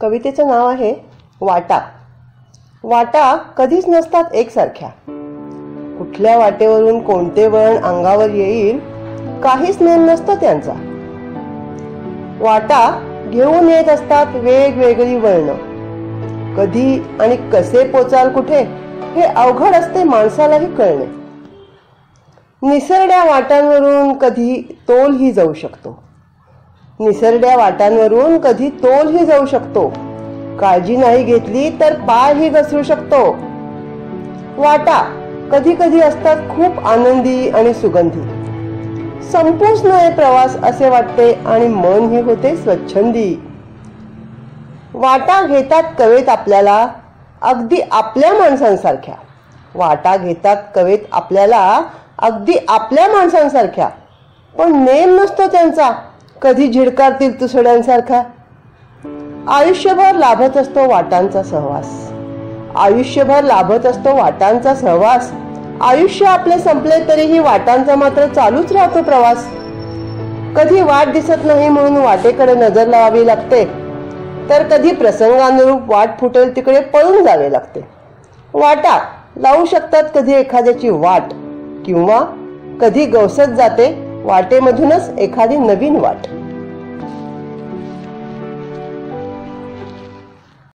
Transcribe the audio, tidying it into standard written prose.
कवितेचं नाव आहे वाटा. वाटा कधीच नसतात एकसारख्या. कुठल्या वाटेवरून कोणते वळण अंगावर येईल काहीच नेम नसतं त्यांचा. वाटा घेऊन येत असतात वेगवेगळी वळणं. कधी आणि कसे पोचाल कुठे हे अवघड असते माणसालाही कळणे. निसरड्या वाटांवरून कधी तोलही जाऊ शकतो. निसरड्या वाटांवरून कधी तोलही जाऊ शकतो. काळजी नाही घेतली तर पायही घसरू शकतो. वाटा कधी कधी असतात खूप आनंदी आणि सुगंधी. संपूच नये प्रवास असे वाटते आणि मन हे होते स्वच्छंदी. वाटा घेतात कवेत आपल्याला अगदी आपल्या माणसांसारख्या. वाटा घेतात कवेत आपल्याला अगदी आपल्या माणसांसारख्या. पण नेम नसतो त्यांचा कधी झिडकारतील तुसड्यांसारखा. आयुष्यभर लाभत असतो वाटांचा सहवास. आयुष्यभर लाभत असतो वाटांचा सहवास. आयुष्य आपले संपले तरीही वाटांचा मात्र चालूच राहतो प्रवास. कधी वाट दिसत नाही म्हणून वाटेकडे नजर लावावी लागते, तर कधी प्रसंगानुरूप वाट फुटेल तिकडे पळून जावे लागते. वाटा लावू शकतात कधी एखाद्याची वाट, किंवा कधी गवसत जाते वाटेमधूनच एखादी नवीन वाट.